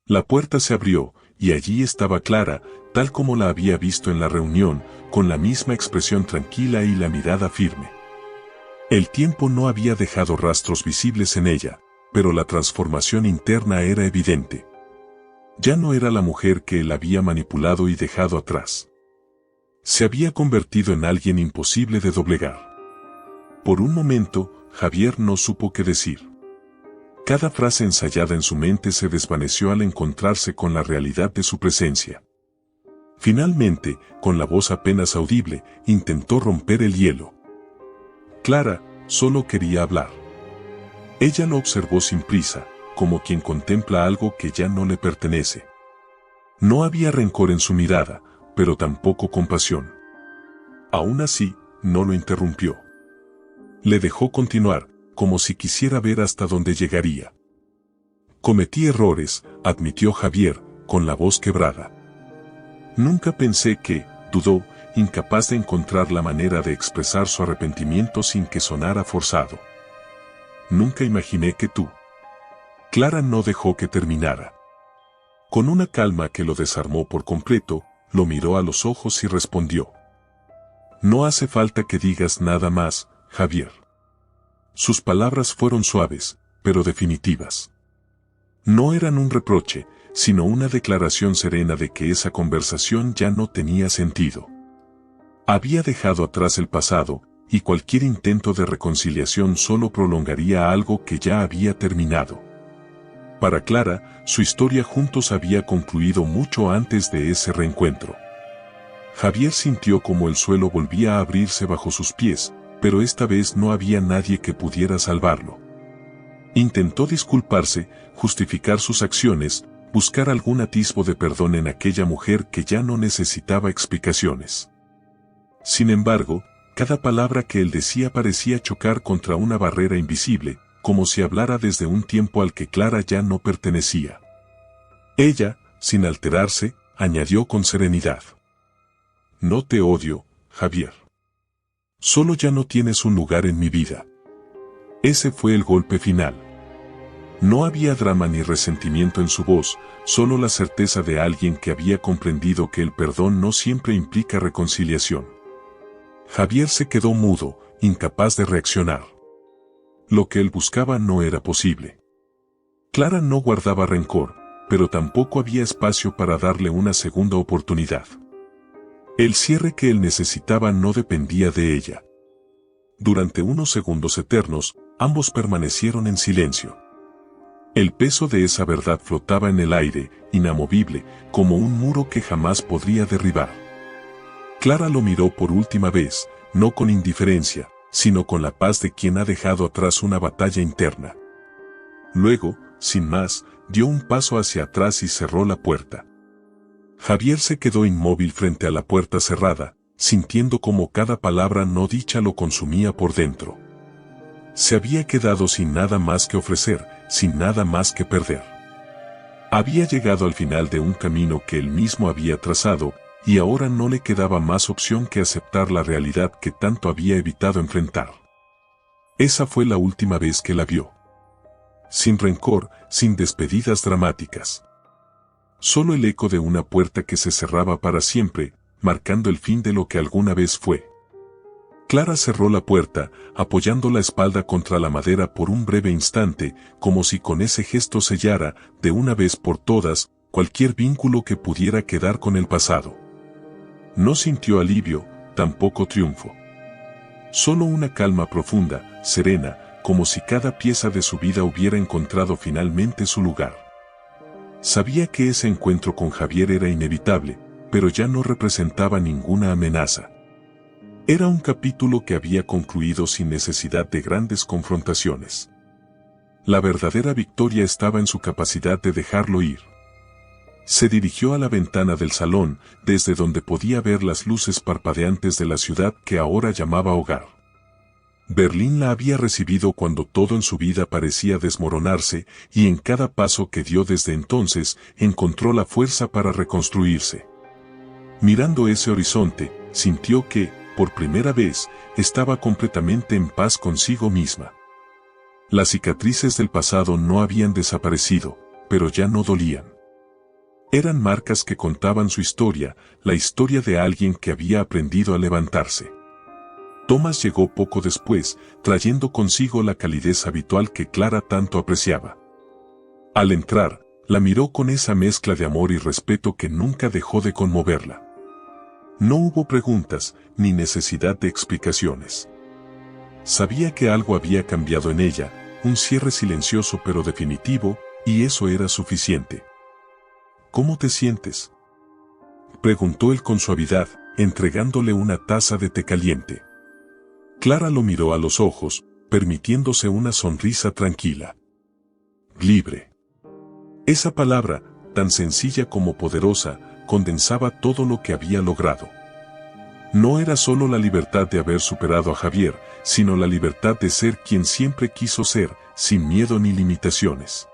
La puerta se abrió, y allí estaba Clara, tal como la había visto en la reunión, con la misma expresión tranquila y la mirada firme. El tiempo no había dejado rastros visibles en ella, pero la transformación interna era evidente. Ya no era la mujer que él había manipulado y dejado atrás. Se había convertido en alguien imposible de doblegar. Por un momento, Javier no supo qué decir. Cada frase ensayada en su mente se desvaneció al encontrarse con la realidad de su presencia. Finalmente, con la voz apenas audible, intentó romper el hielo. Clara solo quería hablar. Ella lo observó sin prisa, como quien contempla algo que ya no le pertenece. No había rencor en su mirada, pero tampoco compasión. Aún así, no lo interrumpió. Le dejó continuar, como si quisiera ver hasta dónde llegaría. Cometí errores, admitió Javier, con la voz quebrada. Nunca pensé que, dudó, incapaz de encontrar la manera de expresar su arrepentimiento sin que sonara forzado. Nunca imaginé que tú. Clara no dejó que terminara. Con una calma que lo desarmó por completo, lo miró a los ojos y respondió. No hace falta que digas nada más, Javier. Sus palabras fueron suaves, pero definitivas. No eran un reproche, sino una declaración serena de que esa conversación ya no tenía sentido. Había dejado atrás el pasado, y cualquier intento de reconciliación solo prolongaría algo que ya había terminado. Para Clara, su historia juntos había concluido mucho antes de ese reencuentro. Javier sintió como el suelo volvía a abrirse bajo sus pies, pero esta vez no había nadie que pudiera salvarlo. Intentó disculparse, justificar sus acciones, buscar algún atisbo de perdón en aquella mujer que ya no necesitaba explicaciones. Sin embargo, cada palabra que él decía parecía chocar contra una barrera invisible, como si hablara desde un tiempo al que Clara ya no pertenecía. Ella, sin alterarse, añadió con serenidad. No te odio, Javier. Solo ya no tienes un lugar en mi vida. Ese fue el golpe final. No había drama ni resentimiento en su voz, solo la certeza de alguien que había comprendido que el perdón no siempre implica reconciliación. Javier se quedó mudo, incapaz de reaccionar. Lo que él buscaba no era posible. Clara no guardaba rencor, pero tampoco había espacio para darle una segunda oportunidad. El cierre que él necesitaba no dependía de ella. Durante unos segundos eternos, ambos permanecieron en silencio. El peso de esa verdad flotaba en el aire, inamovible, como un muro que jamás podría derribar. Clara lo miró por última vez, no con indiferencia, sino con la paz de quien ha dejado atrás una batalla interna. Luego, sin más, dio un paso hacia atrás y cerró la puerta. Javier se quedó inmóvil frente a la puerta cerrada, sintiendo como cada palabra no dicha lo consumía por dentro. Se había quedado sin nada más que ofrecer, sin nada más que perder. Había llegado al final de un camino que él mismo había trazado, y ahora no le quedaba más opción que aceptar la realidad que tanto había evitado enfrentar. Esa fue la última vez que la vio. Sin rencor, sin despedidas dramáticas. Solo el eco de una puerta que se cerraba para siempre, marcando el fin de lo que alguna vez fue. Clara cerró la puerta, apoyando la espalda contra la madera por un breve instante, como si con ese gesto sellara, de una vez por todas, cualquier vínculo que pudiera quedar con el pasado. No sintió alivio, tampoco triunfo. Solo una calma profunda, serena, como si cada pieza de su vida hubiera encontrado finalmente su lugar. Sabía que ese encuentro con Javier era inevitable, pero ya no representaba ninguna amenaza. Era un capítulo que había concluido sin necesidad de grandes confrontaciones. La verdadera victoria estaba en su capacidad de dejarlo ir. Se dirigió a la ventana del salón, desde donde podía ver las luces parpadeantes de la ciudad que ahora llamaba hogar. Berlín la había recibido cuando todo en su vida parecía desmoronarse, y en cada paso que dio desde entonces, encontró la fuerza para reconstruirse. Mirando ese horizonte, sintió que, por primera vez, estaba completamente en paz consigo misma. Las cicatrices del pasado no habían desaparecido, pero ya no dolían. Eran marcas que contaban su historia, la historia de alguien que había aprendido a levantarse. Thomas llegó poco después, trayendo consigo la calidez habitual que Clara tanto apreciaba. Al entrar, la miró con esa mezcla de amor y respeto que nunca dejó de conmoverla. No hubo preguntas, ni necesidad de explicaciones. Sabía que algo había cambiado en ella, un cierre silencioso pero definitivo, y eso era suficiente. ¿Cómo te sientes?, preguntó él con suavidad, entregándole una taza de té caliente. Clara lo miró a los ojos, permitiéndose una sonrisa tranquila. Libre. Esa palabra, tan sencilla como poderosa, condensaba todo lo que había logrado. No era solo la libertad de haber superado a Javier, sino la libertad de ser quien siempre quiso ser, sin miedo ni limitaciones.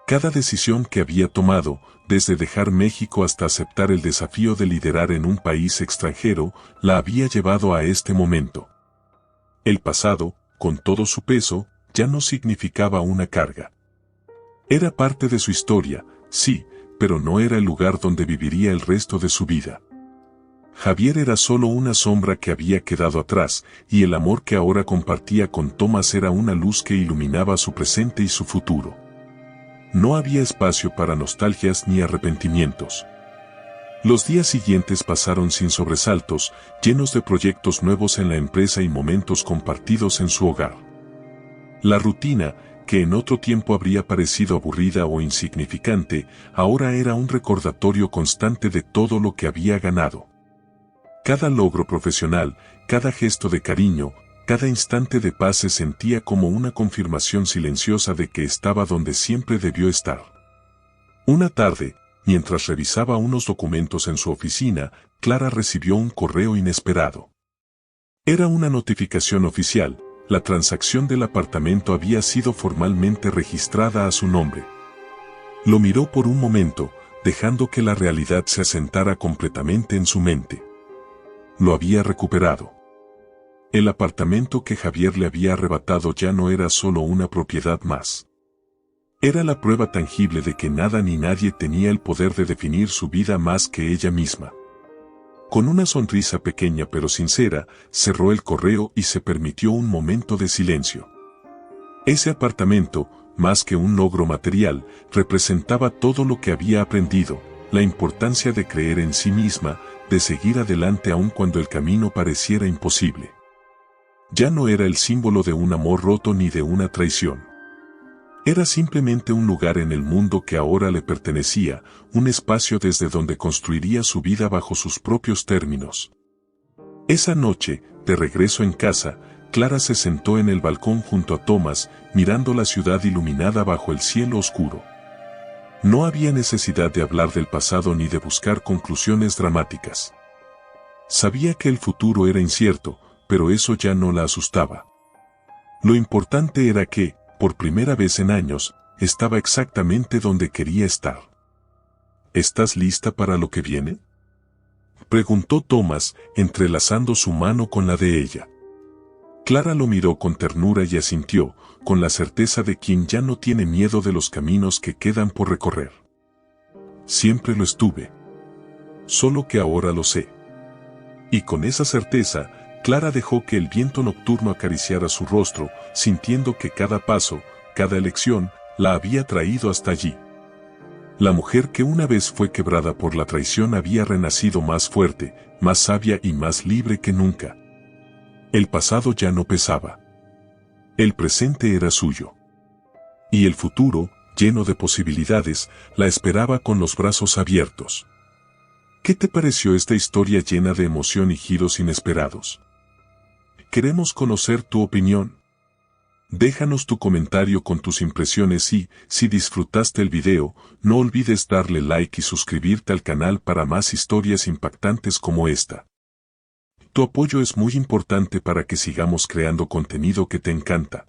Cada decisión que había tomado, desde dejar México hasta aceptar el desafío de liderar en un país extranjero, la había llevado a este momento. El pasado, con todo su peso, ya no significaba una carga. Era parte de su historia, sí, pero no era el lugar donde viviría el resto de su vida. Javier era solo una sombra que había quedado atrás, y el amor que ahora compartía con Thomas era una luz que iluminaba su presente y su futuro. No había espacio para nostalgias ni arrepentimientos. Los días siguientes pasaron sin sobresaltos, llenos de proyectos nuevos en la empresa y momentos compartidos en su hogar. La rutina, que en otro tiempo habría parecido aburrida o insignificante, ahora era un recordatorio constante de todo lo que había ganado. Cada logro profesional, cada gesto de cariño, cada instante de paz se sentía como una confirmación silenciosa de que estaba donde siempre debió estar. Una tarde, mientras revisaba unos documentos en su oficina, Clara recibió un correo inesperado. Era una notificación oficial. La transacción del apartamento había sido formalmente registrada a su nombre. Lo miró por un momento, dejando que la realidad se asentara completamente en su mente. Lo había recuperado. El apartamento que Javier le había arrebatado ya no era solo una propiedad más. Era la prueba tangible de que nada ni nadie tenía el poder de definir su vida más que ella misma. Con una sonrisa pequeña pero sincera, cerró el correo y se permitió un momento de silencio. Ese apartamento, más que un logro material, representaba todo lo que había aprendido, la importancia de creer en sí misma, de seguir adelante aun cuando el camino pareciera imposible. Ya no era el símbolo de un amor roto ni de una traición. Era simplemente un lugar en el mundo que ahora le pertenecía, un espacio desde donde construiría su vida bajo sus propios términos. Esa noche, de regreso en casa, Clara se sentó en el balcón junto a Thomas, mirando la ciudad iluminada bajo el cielo oscuro. No había necesidad de hablar del pasado ni de buscar conclusiones dramáticas. Sabía que el futuro era incierto, pero eso ya no la asustaba. Lo importante era que, por primera vez en años, estaba exactamente donde quería estar. ¿Estás lista para lo que viene?, preguntó Thomas, entrelazando su mano con la de ella. Clara lo miró con ternura y asintió, con la certeza de quien ya no tiene miedo de los caminos que quedan por recorrer. Siempre lo estuve. Solo que ahora lo sé. Y con esa certeza, Clara dejó que el viento nocturno acariciara su rostro, sintiendo que cada paso, cada elección, la había traído hasta allí. La mujer que una vez fue quebrada por la traición había renacido más fuerte, más sabia y más libre que nunca. El pasado ya no pesaba. El presente era suyo. Y el futuro, lleno de posibilidades, la esperaba con los brazos abiertos. ¿Qué te pareció esta historia llena de emoción y giros inesperados? Queremos conocer tu opinión. Déjanos tu comentario con tus impresiones y, si disfrutaste el video, no olvides darle like y suscribirte al canal para más historias impactantes como esta. Tu apoyo es muy importante para que sigamos creando contenido que te encanta.